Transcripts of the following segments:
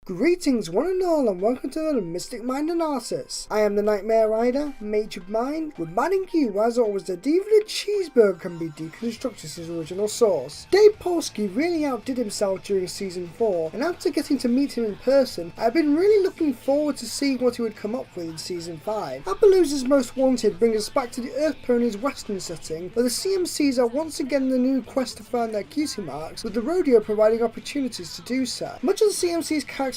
Greetings one and all, and welcome to the Mystic Mind Analysis. I am the Nightmare Rider, Mage of Mind, reminding you as always that even a cheeseburger can be deconstructed as its original source. Dave Polsky really outdid himself during season 4, and after getting to meet him in person, I have been really looking forward to seeing what he would come up with in season 5. Appaloosa's Most Wanted brings us back to the Earth Ponies western setting, where the CMCs are once again the new quest to find their cutie marks, with the rodeo providing opportunities to do so. Much of the CMC's characterization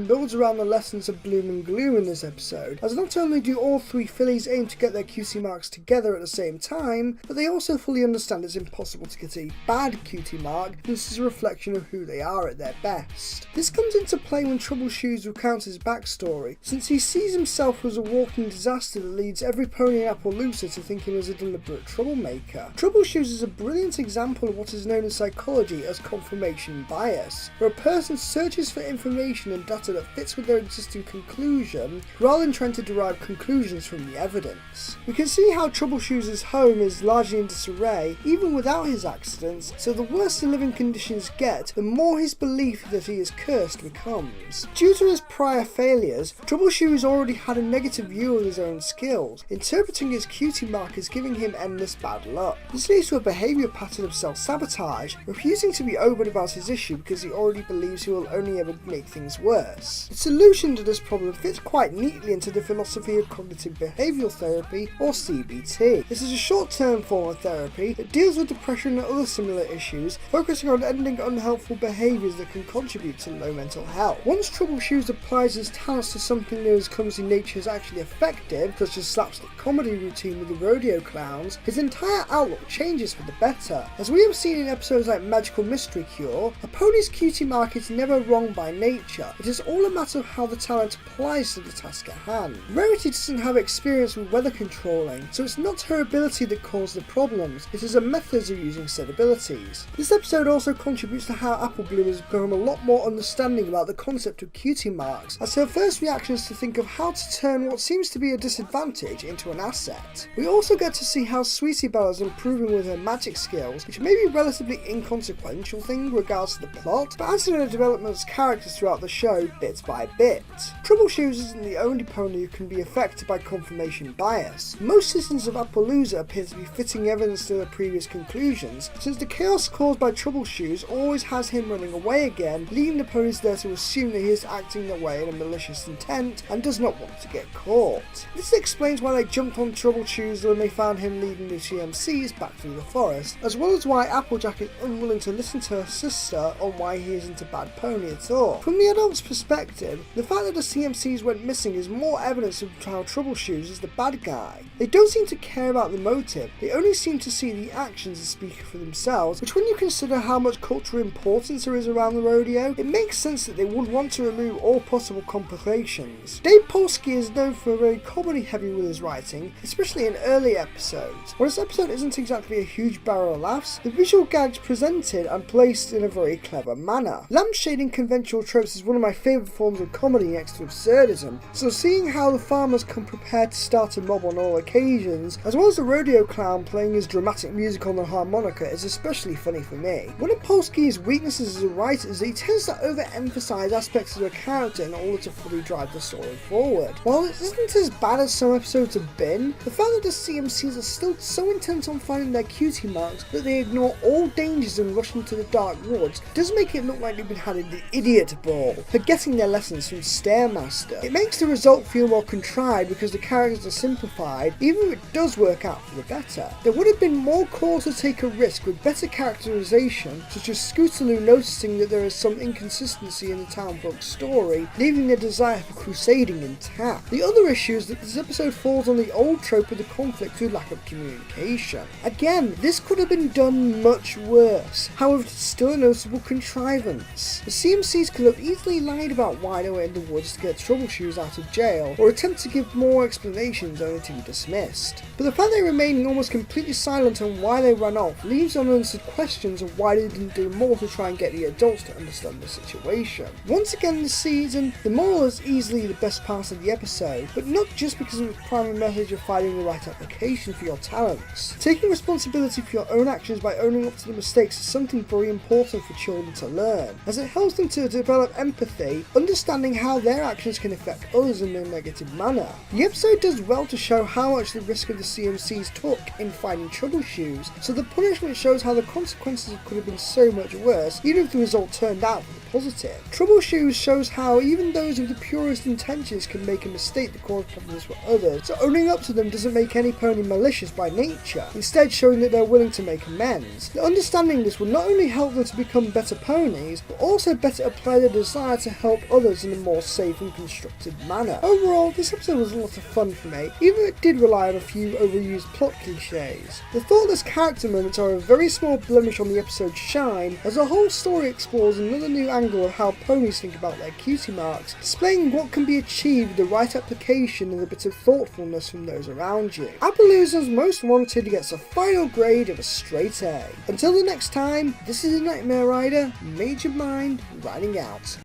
builds around the lessons of Bloom and Gloom in this episode, as not only do all three fillies aim to get their cutie marks together at the same time, but they also fully understand it's impossible to get a bad cutie mark, and this is a reflection of who they are at their best. This comes into play when Troubleshoes recounts his backstory, since he sees himself as a walking disaster that leads every pony in Appaloosa to think him as a deliberate troublemaker. Troubleshoes is a brilliant example of what is known in psychology as confirmation bias, where a person searches for information and data that fits with their existing conclusion, rather than trying to derive conclusions from the evidence. We can see how Troubleshoes' home is largely in disarray, even without his accidents, so the worse the living conditions get, the more his belief that he is cursed becomes. Due to his prior failures, Troubleshoes already had a negative view of his own skills, interpreting his cutie mark as giving him endless bad luck. This leads to a behaviour pattern of self-sabotage, refusing to be open about his issue because he already believes he will only ever make things worse. The solution to this problem fits quite neatly into the philosophy of cognitive behavioural therapy, or CBT. This is a short-term form of therapy that deals with depression and other similar issues, focusing on ending unhelpful behaviours that can contribute to low mental health. Once Troubleshoes applies his talents to something that his clumsy nature is actually effective, such as slapstick comedy routine with the rodeo clowns, his entire outlook changes for the better. As we have seen in episodes like Magical Mystery Cure, a pony's cutie mark is never wrong by nature. It is all a matter of how the talent applies to the task at hand. Rarity doesn't have experience with weather controlling, so it's not her ability that caused the problems, it is her methods of using said abilities. This episode also contributes to how Applebloom has become a lot more understanding about the concept of cutie marks, as her first reaction is to think of how to turn what seems to be a disadvantage into an asset. We also get to see how Sweetie Belle is improving with her magic skills, which may be a relatively inconsequential thing in regards to the plot, but adds to her development as characters throughout the show bit by bit. Troubleshoes isn't the only pony who can be affected by confirmation bias. Most citizens of Appaloosa appear to be fitting evidence to their previous conclusions, since the chaos caused by Troubleshoes always has him running away again, leading the ponies there to assume that he is acting that way in a malicious intent and does not want to get caught. This explains why they jumped on Troubleshoes when they found him leading the CMCs back through the forest, as well as why Applejack is unwilling to listen to her sister on why he isn't a bad pony at all. From the adult's perspective, the fact that the CMCs went missing is more evidence of how Troubleshoes is the bad guy. They don't seem to care about the motive, they only seem to see the actions as speaking for themselves, which when you consider how much cultural importance there is around the rodeo, it makes sense that they would want to remove all possible complications. Dave Polsky is known for very comedy heavy with his writing, especially in early episodes. While this episode isn't exactly a huge barrel of laughs, the visual gags presented and placed in a very clever manner. Lampshading conventional tropes is one of my favourite forms of comedy next to absurdism, so seeing how the farmers come prepared to start a mob on all occasions, as well as the rodeo clown playing his dramatic music on the harmonica, is especially funny for me. One of Polsky's weaknesses as a writer is that he tends to overemphasise aspects of a character in order to fully drive the story forward. While it isn't as bad as some episodes have been, the fact that the CMCs are still so intent on finding their cutie marks that they ignore all dangers and rush into the dark woods does make it look like they've been had in the idiot ball, forgetting their lessons from Stairmaster. It makes the result feel more contrived because the characters are simplified, even if it does work out for the better. There would have been more cause to take a risk with better characterization, such as Scootaloo noticing that there is some inconsistency in the town book's story, leaving their desire for crusading intact. The other issue is that this episode falls on the old trope of the conflict through lack of communication. Again, this could have been done much worse, however it's still a noticeable contrivance. The CMCs could have easily lied about why they were in the woods to get Troubleshoes out of jail, or attempt to give more explanations only to be dismissed. But the fact they remaining almost completely silent on why they ran off leaves unanswered questions of why they didn't do more to try and get the adults to understand the situation. Once again this season, the moral is easily the best part of the episode, but not just because of its primary message of finding the right application for your talents. Taking responsibility for your own actions by owning up to the mistakes is something very important for children to learn, as it helps them to develop empathy, understanding how their actions can affect others in a negative manner. The episode does well to show how much the risk of the CMCs took in finding Troubleshoes, so the punishment shows how the consequences could have been so much worse, even if the result turned out positive. Troubleshoes shows how even those with the purest intentions can make a mistake that causes problems for others, so owning up to them doesn't make any pony malicious by nature, instead showing that they're willing to make amends. The understanding this will not only help them to become better ponies, but also better apply their desire to help others in a more safe and constructed manner. Overall, this episode was a lot of fun for me, even though it did rely on a few overused plot cliches. The thoughtless character moments are a very small blemish on the episode's shine, as the whole story explores another new angle of how ponies think about their cutie marks, displaying what can be achieved with the right application and a bit of thoughtfulness from those around you. Appaloosa's Most Wanted gets a final grade of a straight A. Until the next time, this is a Nightmare Rider, Mage of Mind, riding out.